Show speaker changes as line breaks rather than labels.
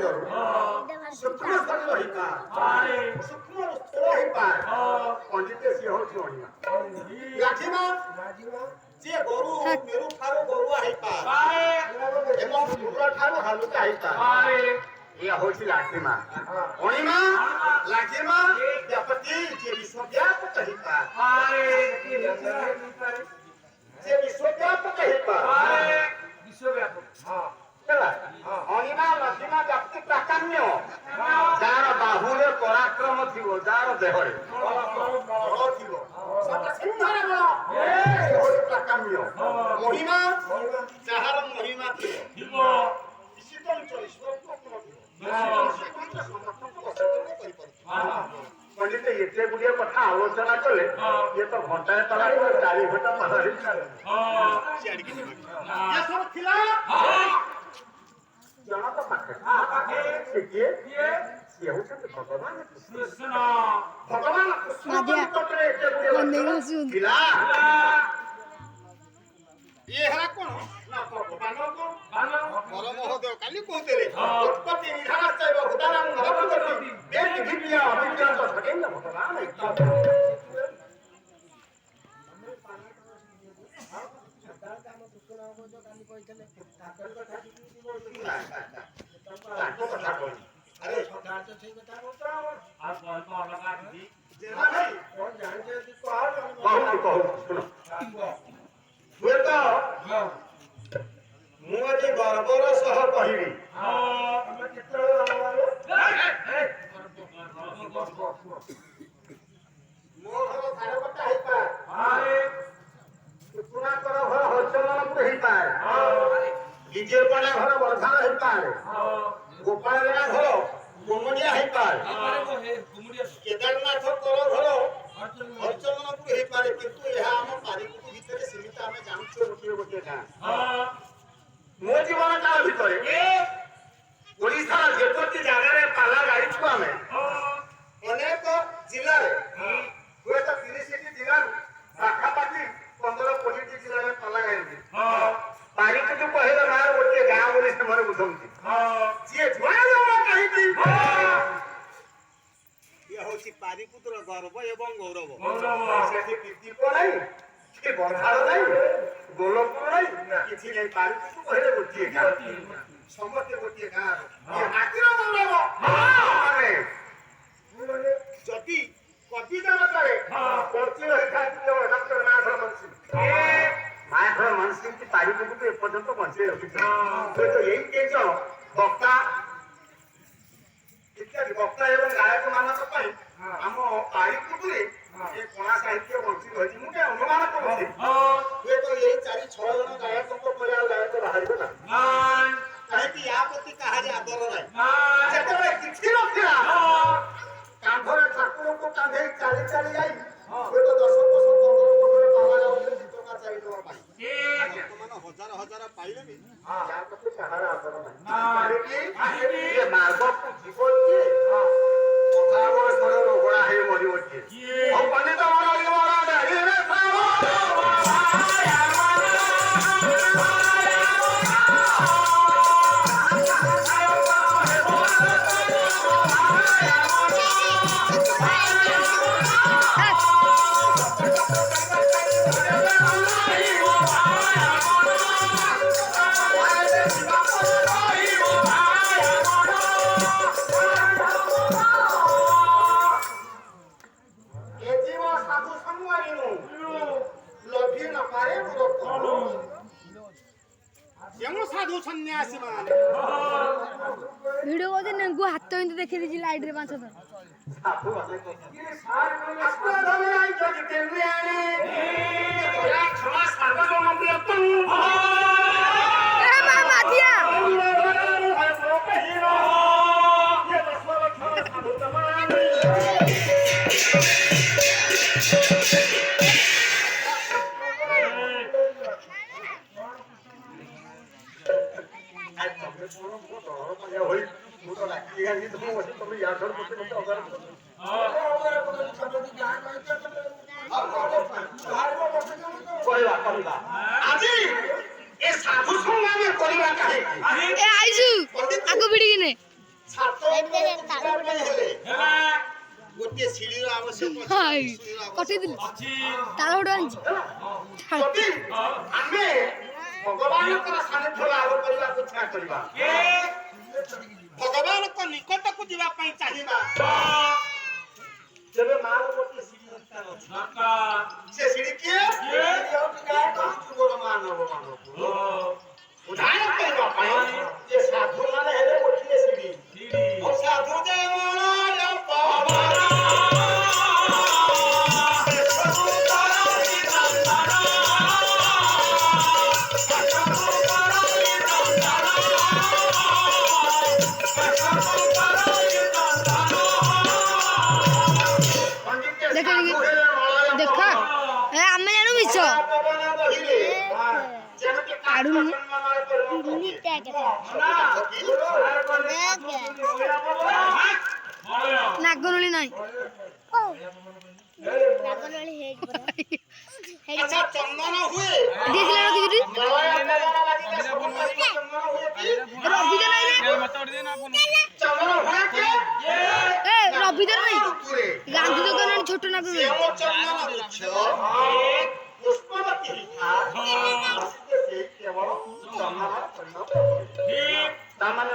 शरीर सूक्ष्म शरीर हिता सूक्ष्म स्थूल हिता पंडित से हो छोड़िया लाठीमा जे गोरु मेरु ठारो गोरुआ हिता एवं सूत्र ठारो हालुका हिता ये होची लाठीमा ओणीमा लाठीमा व्यापती जे विश्वव्यापक हिता जे विश्वव्यापक हिता विश्वव्यापक हां चला अनिमा लाठीमा व्याप्ति प्राकाम्य जार बाहुरे पराक्रम थिवो जार देहरे बड़ थिवो सत सिंहरे बड़ ए होई प्राकाम्य महिमा जाହାର महिमा थिवो शीतल चली स्वरूप पंडित एते गुड़िया कथा आलोचना कले ये तो घंटा तला 4 घंटा पहाड़ी ये सब थिला जणा तो पाखे ये होते भगवान कृष्ण भगवान कृष्ण निकटरे एते गुड़िया थिला ये हरा कोन ना भगवान को परम महोदय काली कहतेले उत्पत्ति निधान चैव भूतानां नवप्रकृति वेद विद्या अविद्या तो सकेन भगवान अरे सरकार तो ठीक बता बोलता आप कौन लगा दी जेना भाई कौन जानते कि बहुत सुनो हुए तो मु आज गर्वर सह कहिबी हम चित्र मो घर खारबटा हेई पाए सुना कर घर हरचंदनपुर हेई पाए विजय पड़ा घर वर्धा हेई पाए गोपाल घर गोमडिया हेई पाए केदारनाथ कर घर हरचंदनपुर हेई पाए किंतु यह हम पारिकुटी भितर सीमित हम जानछु गोटे गां मो जीवन काल भितर ओडिशा जेतोटी जगह रे पाला गाड़ी छु हमें अनेक जिल्ला रे हुए तो 30 जिल्ला पाखा पाखी 15-20 जिल्ला में पाला गाड़ी पारिकुटी पहिले मार गोटे गां बोली से मरे बुझंती जे जुआ जमा कहि की ये होची पारिकुटर गर्व एवं गौरव से कीर्ति को नहीं के बंधार नहीं गोलपुर नहीं किछि नहीं पारिकुटी पहिले गोटे गां समस्त गोटे गां ये हातीर गौरव माने जति कविता मतरे पर्ची रखा कि डॉक्टर नाथ मनसी की पारिकुटी एपर्यंत बंचे रखी तो यही केज वक्ता इत्यादि वक्ता एवं गायक मानक पई हम पारिकुटी ये कोना साहित्य बंची रही मुझे अनुमान करूछी ये तो यही 4-6 जन गायक को परिया गायक बाहर ना काहे कि या प्रति कहा जे आदर नाही जेतबे किछि नथिला कांधरे ठाकुर को कांधे चाली आई ये तो 10 15 बाबा जाउले गीत का चाहिए तो भाई मन हजार पाइले भी या प्रति कहार आदर नाही ये मार्ग को जीवन के कथा मोर थोड़ा रोगड़ा है मरी होती हम पंडित वाला ये वाला रे
वीडियो को दिन गु हाथ हिंदी देखि दिछि लाइट रे 5
साधु संग में कोलिबा काहे
ए आइजु आगो बिडी ने
ଛାତ ଉପରେ ଉଠିବା ପାଇଁ ହେଲେ ଗୋଟିଏ ସିଡ଼ିର ଆବଶ୍ୟକ ଅଛି।
ହାଇ
ସିଡ଼ିର ଆବଶ୍ୟକ
କଟେଇଦେଲି
ଅଛି।
ତାଳ ଗୋଟେ ଆଣିଛି
ଯଦି ଆମେ ଭଗବାନଙ୍କର ସାନ୍ନିଧ୍ୟ ଲାଭ କରିବାକୁ ଇଚ୍ଛା କରିବା, ଭଗବାନଙ୍କ ନିକଟକୁ ଯିବା ପାଇଁ ଚାହିଁବା, ତେବେ ମାର ଗୋଟିଏ ସିଡ଼ି ଦରକାର ଅଛି। ସେ ସିଡ଼ି କିଏ? ମାନବ ଉଦ୍ଧାର କରିବା ପାଇଁ ଯେ ସାଧୁମାନେ ହେଲେ ଗୋଟିଏ ସିଡ଼ି। ସାଧୁ ଯେ
ଦେଖା ଏ ଆମେ ଜାଣୁ ମିଛ ନାଗନଳି ନାହିଁ
ଚନ୍ଦନ ହୁଏ
ରବିଦା ନାହିଁ ରବିଦାର ନାହିଁ ଗାନ୍ଧୀ ଦୋକାନ ଛୋଟ ନାଗ
ପୁଷ୍ପବତୀ ତାମାନେ